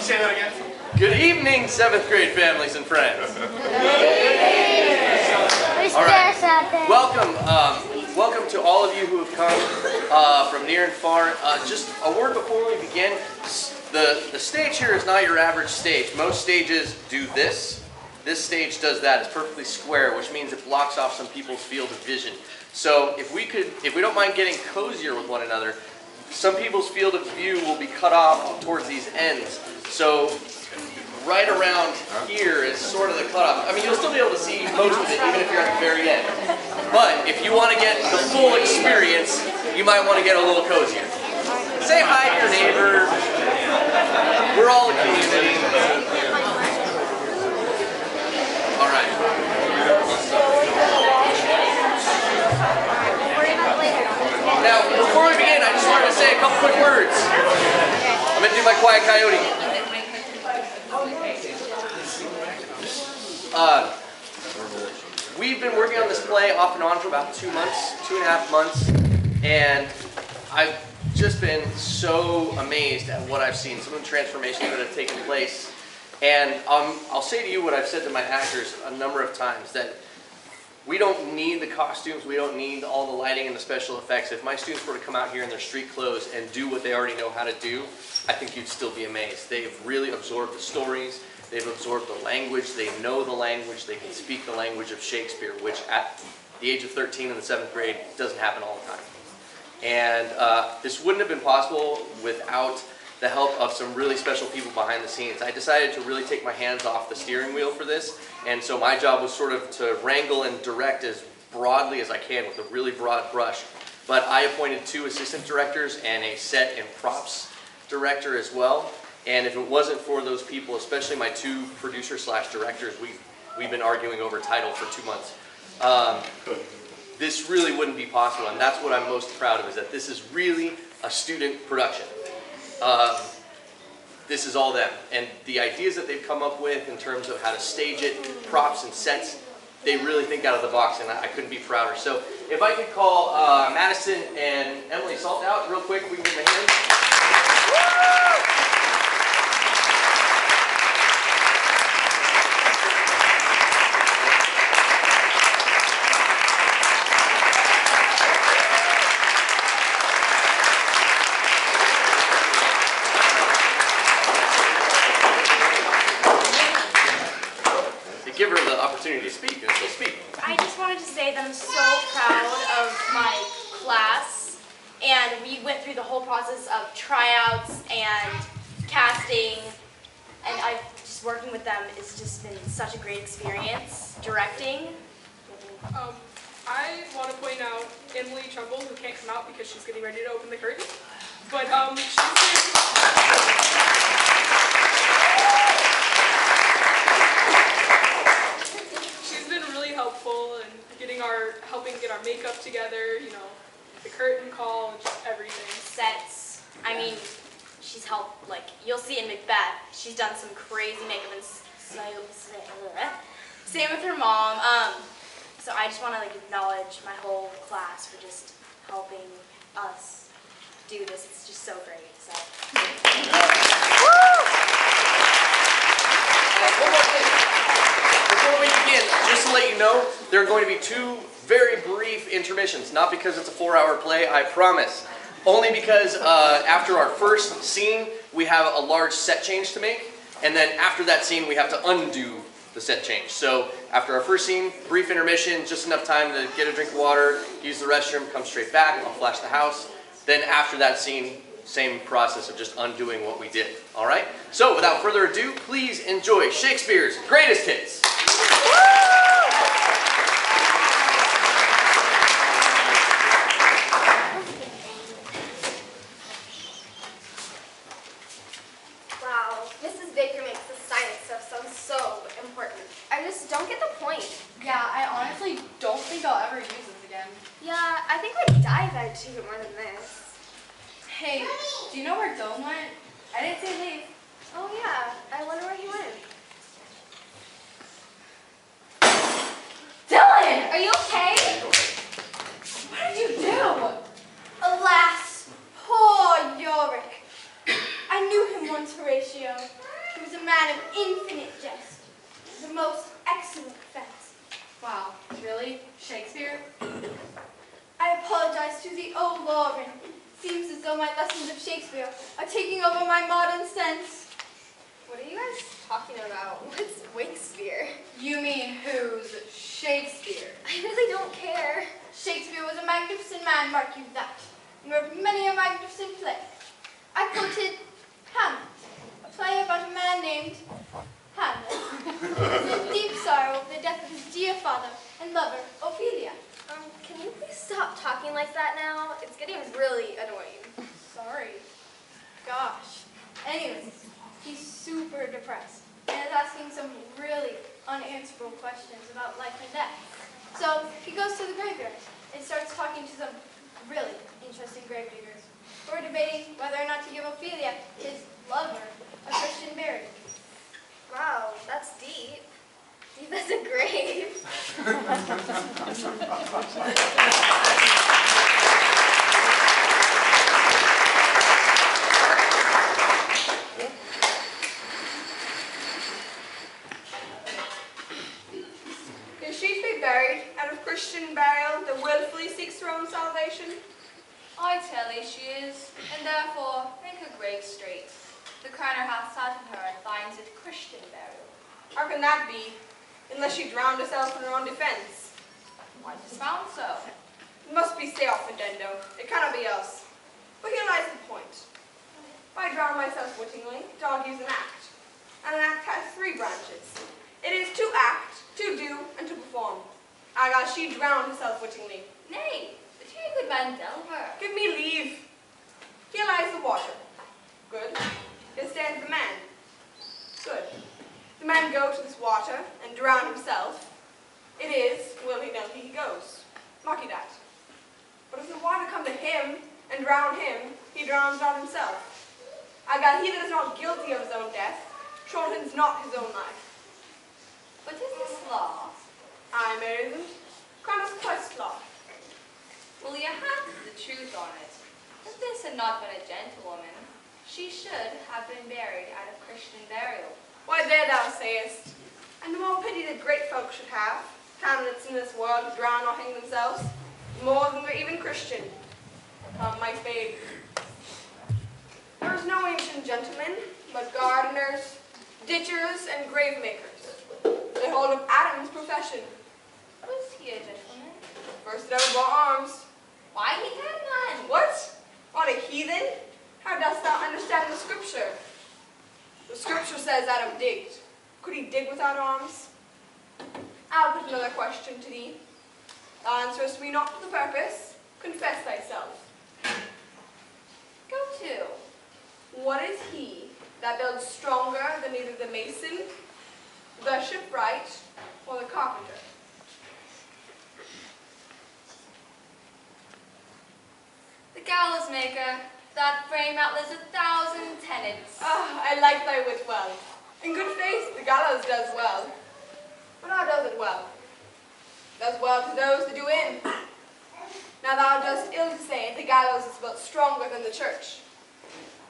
say that again? Good evening, 7th grade families and friends. All right. Welcome to all of you who have come from near and far. Just a word before we begin. The stage here is not your average stage. Most stages do this. This stage does that. It's perfectly square, which means it blocks off some people's field of vision. So if we don't mind getting cozier with one another, some people's field of view will be cut off towards these ends. So right around here is sort of the cutoff. I mean, you'll still be able to see most of it, even if you're at the very end. But if you want to get the full experience, you might want to get a little cozier. Say hi to your neighbor. We're all a community. All right. Now, before we begin, I just wanted to say a couple quick words. I'm going to do my quiet coyote. We've been working on this play off and on for about 2 months, 2.5 months, and I've just been so amazed at what I've seen, some of the transformations that have taken place. And I'll say to you what I've said to my actors a number of times, that we don't need the costumes, we don't need all the lighting and the special effects. If my students were to come out here in their street clothes and do what they already know how to do, I think you'd still be amazed. They've really absorbed the stories, they've absorbed the language, they know the language, they can speak the language of Shakespeare, which at the age of 13 in the 7th grade doesn't happen all the time. And this wouldn't have been possible without the help of some really special people behind the scenes. I decided to really take my hands off the steering wheel for this, and so my job was sort of to wrangle and direct as broadly as I can with a really broad brush. But I appointed 2 assistant directors and a set and props director as well. And if it wasn't for those people, especially my 2 producers/directors, we've been arguing over title for 2 months. This really wouldn't be possible, and that's what I'm most proud of, is that this is really a student production. This is all them, and the ideas that they've come up with in terms of how to stage it, props and sets, they really think out of the box, and I couldn't be prouder. So if I could call Madison and Emily Salt out real quick, we can give them a hand. Give her the opportunity to speak, and she'll speak. I just wanted to say that I'm so proud of my class, and we went through the whole process of tryouts and casting, and just working with them has just been such a great experience. Directing. I want to point out Emily Trumbull, who can't come out because she's getting ready to open the curtain, but she's been really helpful in helping get our makeup together, you know, the curtain call, and just everything. Sets. I mean, she's helped, like, you'll see in Macbeth, she's done some crazy makeup, and same with her mom. So I just want to, like, acknowledge my whole class for just helping us do this. It's just so great. So. One more thing. Before we begin, just to let you know, there are going to be 2 very brief intermissions. Not because it's a 4-hour play, I promise. Only because after our first scene, we have a large set change to make. And then after that scene, we have to undo the set change. So after our first scene, brief intermission, just enough time to get a drink of water, use the restroom, come straight back, I'll flash the house. Then after that scene, same process of just undoing what we did. All right? So without further ado, please enjoy Shakespeare's greatest hits. Wow, Mrs. Baker makes the science stuff sound so important. I just don't get the point. Yeah, I honestly don't think I'll ever use this again. Yeah, I think I'd die if I had to take it more than this. Hey, do you know where Dylan went? I didn't say leave. Oh yeah, I wonder where he went. Dylan! Are you okay? What did you do? Alas, poor Yorick. I knew him once, Horatio. man of infinite jest, the most excellent fancy. Wow, really? Shakespeare? I apologize to the old Lauren. Seems as though my lessons of Shakespeare are taking over my modern sense. What are you guys talking about? What's Wakespeare? You mean who's Shakespeare? I really don't care. Shakespeare was a magnificent man, mark you that, and wrote many a magnificent play. I quoted Hamlet, a play about a man named Hamlet, who was in deep sorrow over the death of his dear father and lover, Ophelia. Can you please stop talking like that now? It's getting really annoying. Sorry. Gosh. Anyways, he's super depressed and is asking some really unanswerable questions about life and death. So he goes to the graveyard and starts talking to some really interesting gravediggers who are debating whether or not to give Ophelia, his lover, a Christian burial. Wow, that's deep. Deep as a grave. If she be buried out of Christian burial that willfully seeks her own salvation? I tell thee she is, and therefore make her grave straight. The crowner hath sat in her and finds it Christian burial. How can that be, unless she drowned herself in her own defense? Why 'tis found so. It must be stay off Fidendo. It cannot be else. But here lies the point. If I drown myself wittingly, it argues an act. And an act has three branches. It is to act, to do, and to perform. She drowned herself wittingly. Nay, but you a good man tell her. Give me leave. Here lies the water. Good. Here stands the man. Good. The man go to this water and drown himself. It is, willy-nilly he goes. Mark ye that. But if the water come to him and drown him, he drowns not himself. He that is not guilty of his own death, shortens not his own life. But is this law? I marry them. Chronos Christ law. Will you have the truth on it? If this had not been a gentlewoman, she should have been buried at a Christian burial. Why, there thou sayest. And the more pity that great folk should have, candidates in this world who drown or hang themselves, more than they're even Christian. Come, my babe. There is no ancient gentlemen, but gardeners, ditchers, and grave makers. They hold up Adam's profession. Was he a gentleman? First that ever bore arms. Why he had none? What? What, a heathen? How dost thou understand the scripture? The scripture says Adam digged. Could he dig without arms? I'll put another question to thee. Thou answerest me not to the purpose. Confess thyself. Go to. What is he that builds stronger than either the mason, the shipwright, or the carpenter? The gallows maker, that frame outlives 1,000 tenants. Ah, I like thy wit well. In good faith, the gallows does well. But how does it well? Does well to those that do in. Now thou dost ill to say the gallows is built stronger than the church.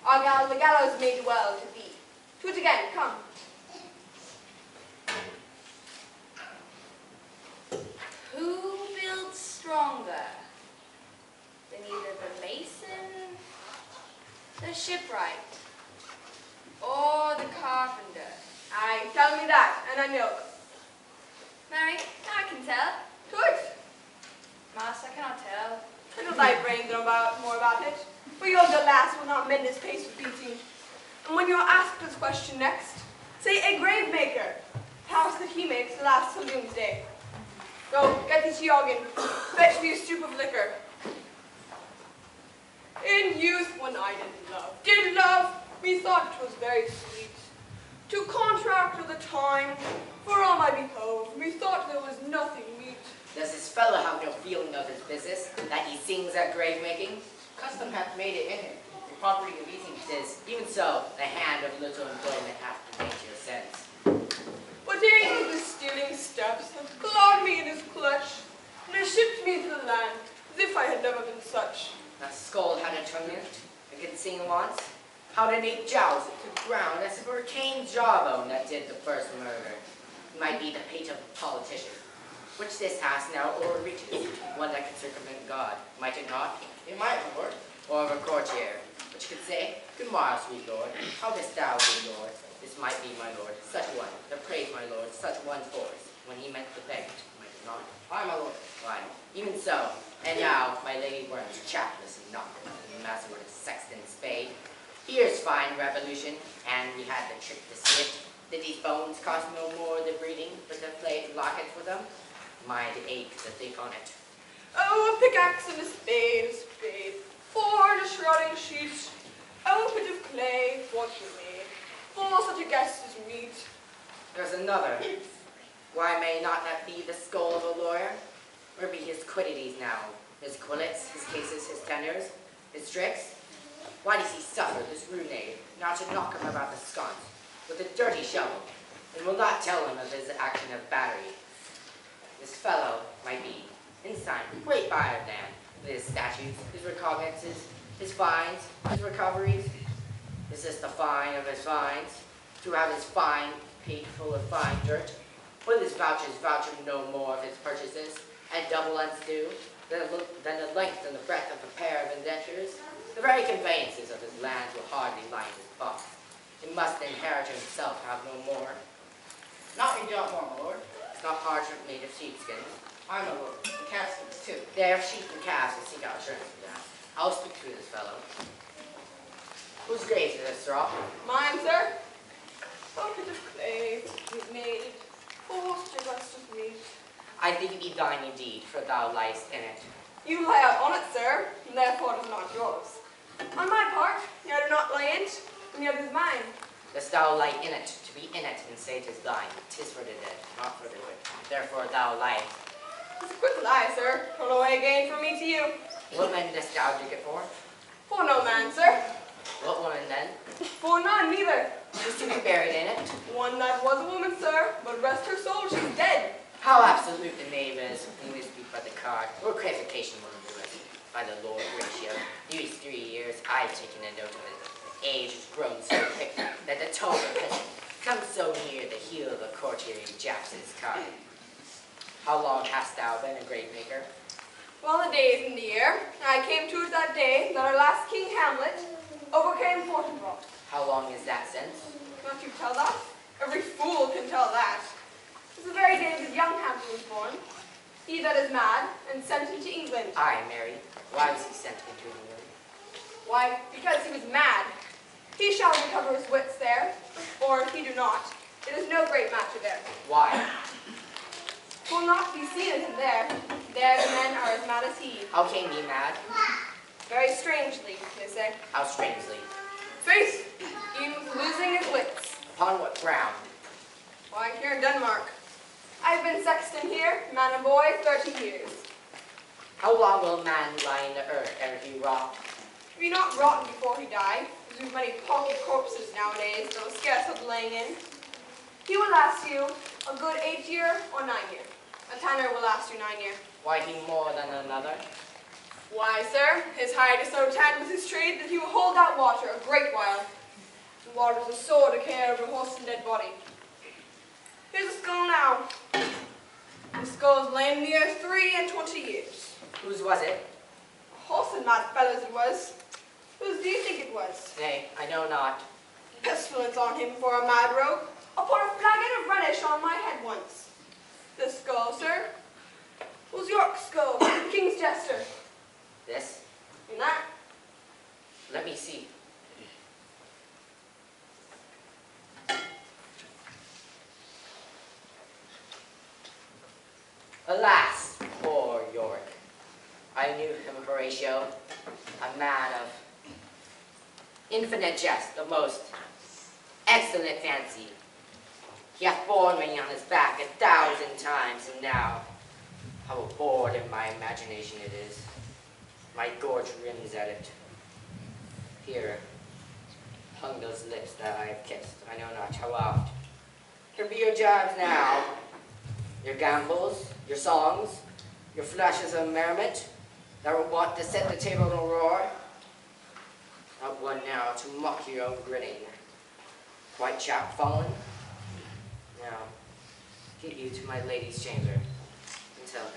The gallows made well to thee. To it again, come. Who builds stronger than either the mason, the shipwright, or the carpenter? Aye, tell me that, and I know. Mary, I can tell. Good. Master, I cannot tell. I know thy brains know more about it. For your good lass will not mend his pace with beating. And when you are asked this question next, say a grave maker. House that he makes lasts till doomsday. Go, get thee to Jorgen. Fetch me a stoup of liquor. In youth, when I did love, methought 'twas very sweet. To contract with the time, for all my behoved, methought there was nothing meet. Does this fellow have no feeling of his business, that he sings at grave making? Custom hath made it in him. The property of eating 'tis. Even so, the hand of little employment hath to nature sense. But he with his stealing steps hath clawed me in his clutch, and has shipped me to the land, as if I had never been such. That skull had a tongue in it. I could sing once. How the Nate jowls it to the ground as if it were Cain's jawbone that did the first murder. It might be the pate of a politician, which this has now overreaches, one that can circumvent God. Might it not? It might, my lord. Or of a courtier, which could say, Good morrow, sweet lord, how bist thou, good lord? This might be, my lord, such one, that praised my lord, such one's force, when he meant the begged, might it not? Why, my lord? Why, even so. And now, my lady worms chapless and knocker, and master with a sexton spade. Here's fine revolution, and we had the trick to see it. Did these bones cost no more the breeding, but the plate lockets with them? Mind ache to think on it. Oh, a pickaxe and a spade, a spade. For the shrouding sheet. Oh, a bit of clay, what you made. For such a guest as meet. There's another. Why may not that be the skull of a lawyer? Or be his quiddities now? His quillets, his cases, his tenors, his tricks? Why does he suffer this runade, not to knock him about the sconce with a dirty shovel, and will not tell him of his action of battery? This fellow might be, in sign, great buyer than, with his statutes, his recognizances, his fines, his recoveries. Is this the fine of his fines? To have his fine paid full of fine dirt? Will his vouchers voucher no more of his purchases, and double undue, than the length and the breadth of a pair of indentures? The very conveyances of his lands will hardly line his box. He must the inheritor himself have no more. Not we don't more, my lord. It's not parchment made of sheepskins. I, my lord. The calfskins, too. They are sheep and calves and seek out assurance for that. I'll speak to this fellow. Whose grave is this, straw? Mine, sir. Oh, bit of clay, it made. For such a guest as meet. I think it be thine indeed, for thou liest in it. You lie out on it, sir, and therefore it is not yours. On my part, I do not lie in it, and yet it is mine. Dost thou lie in it, to be in it, and say 'tis thine? 'Tis for the dead, not for the quick. Therefore thou liest. It's a quick lie, sir. Roll away again from me to you. What men dost thou dig it for? For no man, sir. What woman then? For none, neither. Who's to be buried in it? One that was a woman, sir, but rest her soul, she's dead. How absolute the knave is, when we speak by the card, or qualification will do it. By the Lord Ratio, these 3 years I've taken a note of it. Age has grown so thick that the toga has come so near the heel of a courtier in Jackson's card. How long hast thou been a grave maker? Well, the days in the year, I came to it that day that our last King Hamlet overcame Fortinbras. How long is that since? Can't you tell that? Every fool can tell that. It's the very day that young Hamlet was born. He that is mad, and sent into England. Aye, Mary. Why was he sent into England? Why, because he was mad. He shall recover his wits there, or if he do not, it is no great matter there. Why? 'Twill not be seen in him there. There the men are as mad as he. How came he mad? Very strangely, they say. How strangely? Faith, he was losing his wits. Upon what ground? Why, here in Denmark. I've been sexton here, man and boy, 30 years. How long will a man lie in the earth ere he rot? If he not rotten before he die, there's many pocket corpses nowadays that will scarce have laying in. He will last you a good 8 year or 9 year. A tanner will last you 9 year. Why he more than another? Why, sir, his hide is so tanned with his trade that he will hold that water a great while. The water is a sore to care of a horse and dead body. Here's a skull now. The skull's lain in the earth 23 years. Whose was it? A horse and mad fellow's it was. Whose do you think it was? Nay, I know not. Pestilence on him for a mad rogue. I'll pour a flagon of Rhenish on my head once. This skull, sir, was York's skull, the king's jester. This? And that, Let me see. Alas, poor York. I knew him, Horatio, a man of infinite jest, the most excellent fancy. He hath borne me on his back 1,000 times, and now, how bored in my imagination it is. My gorge rims at it. Here hung those lips that I have kissed, I know not how oft. Here be your jibes now, your gambols, your songs, your flashes of merriment that were wont to set the table in a roar. Up one now to mock your own grinning. Quite chap fallen? Now, get you to my lady's chamber, and tell her,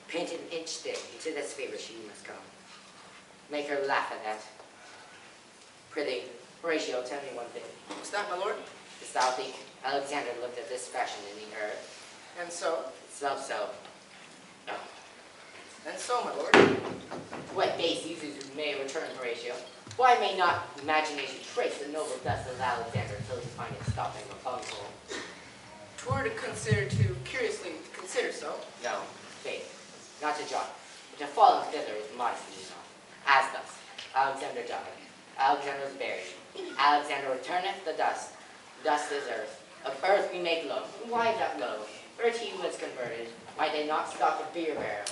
paint an inch thick into this favor she must come. Make her laugh at that. Prithee, Horatio, tell me one thing. What's that, my lord? Dost thou think Alexander looked at this fashion in the earth? And so? So. No. And so, my lord? What base uses may return, Horatio? Why may not imagination trace the noble dust of Alexander till he find it stopping upon hole? 'Twere to consider too curiously to consider so. No, faith, not to jot, but to fall thither with modesty enough. As thus, Alexander died, Alexander is buried, Alexander returneth the dust. Dust is earth, of earth we make low. Why that low? Earth he was converted, might they not stock a beer barrel?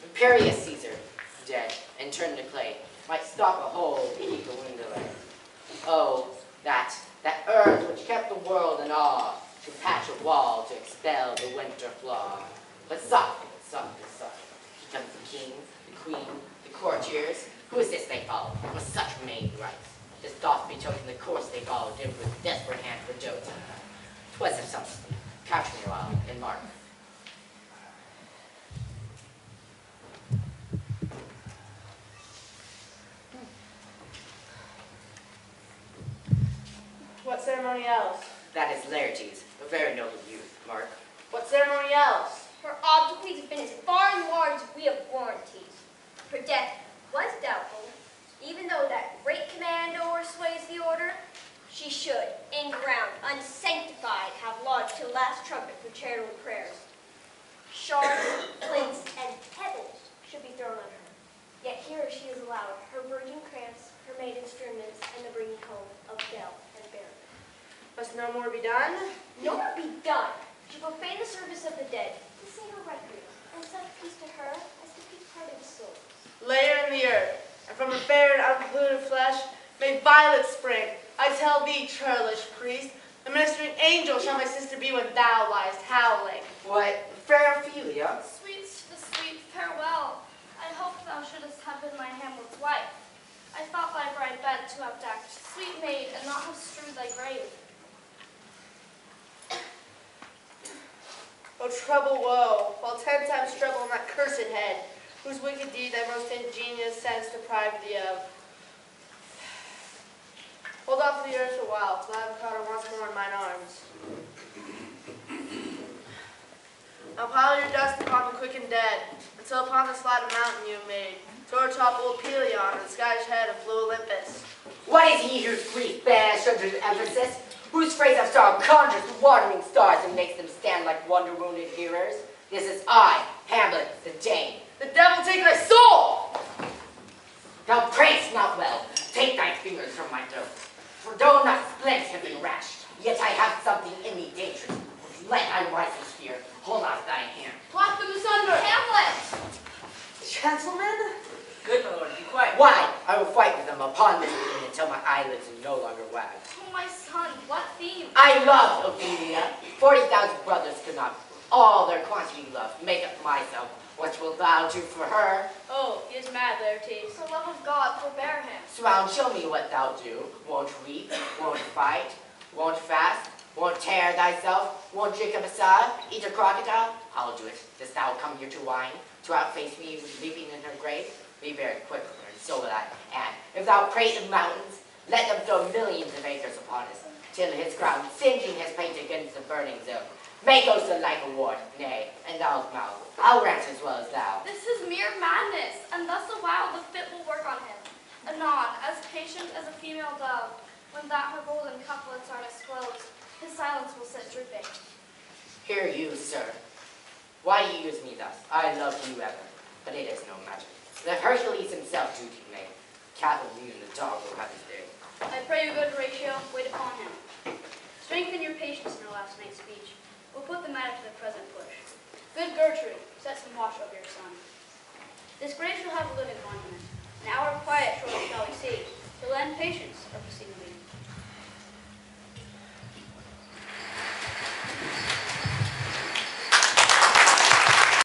Imperious Caesar, dead, and turned to clay, might stop a hole to keep the wind away. Oh, that earth which kept the world in awe, to patch a wall to expel the winter flaw. But softly, softly, softly, here comes the king, the queen, the courtiers. Who is this they follow, with such maid rights? This doth betoken the course they followed, and with desperate hand for dotes. 'Twas of some sleep. Couch me a while, and mark. What ceremony else? That is Laertes, a very noble youth, Mark. What ceremony else? Her obsequies have been as far and large as we have warranties. Her death was doubtful, even though that great commando sways the order. She should, in ground unsanctified, have lodged her last trumpet for charitable prayers. Shards, plates, and pebbles should be thrown on her. Yet here she is allowed her virgin crants, her maid instruments, and the bringing home of bell and barrel. Must no more be done? Nor be done. She profaned the service of the dead to sing a requiem, and such peace to her as to be part of the soul. Lay her in the earth, and from her fair and unpolluted flesh may violets spring. I tell thee, churlish priest, the ministering angel shall my sister be when thou liest howling. What, fair Ophelia? Sweet, sweet farewell. I hope thou shouldest have been my Hamlet's wife. I thought thy bride bent to abduct, sweet maid, and not have strewed thy grave. O trouble woe, while 10 times trouble on that cursed head, whose wicked deed thy most ingenious sense deprived thee of. Hold off the earth a while, till I have caught her once more in mine arms. Now pile your dust upon the quick and dead, until upon this flat mountain you have made, to o'ertop old Pelion and the sky's head of blue Olympus. What is he whose grief banished under emphasis? Whose phrase of sorrow conjures the wandering stars and makes them stand like wonder-wounded hearers? This is I, Hamlet, the Dane. The devil take thy soul! Thou prayest not well. Take thy fingers from my throat. For though not splint have been rash, yet I have something in me dangerous. Let thy rising spear hold out thy hand. Pluck them asunder! Hamlet! Gentlemen? Good, my lord, be quiet. Why? I will fight with them upon this theme until my eyelids no longer wag. Oh, my son, what theme? I loved Ophelia. 40,000 brothers could not, all their quantity love, make up myself. What wilt thou do for her? Oh, he is mad, Laertes. For love of God, forbear him. Swound, show me what thou do. Won't weep, won't fight, won't fast, won't tear thyself, won't drink of a sow, eat a crocodile? I'll do it. Dost thou come here to whine, to outface me leaping in her grave? Be very quick, and so will I. And if thou praise of mountains, let them throw millions of acres upon us, till his crown, singeing his paint against the burning zone, make us the like award, nay, and thou's mouth. I'll rant as well as thou. This is mere madness, and thus a while the fit will work on him. Anon, as patient as a female dove, when that her golden couplets are disclosed, his silence will sit drooping. Hear you, sir. Why do you use me thus? I love you ever, but it is no matter. Let Hercules himself duty make. Cat will leave and the dog will have his day. I pray you, good Horatio, wait upon him. Strengthen your patience in our last night's speech. We'll put the matter to the present push. Good Gertrude, set some watch over your son. This grave shall have a living monument. An hour of quiet shortly shall we see. To lend patience or proceed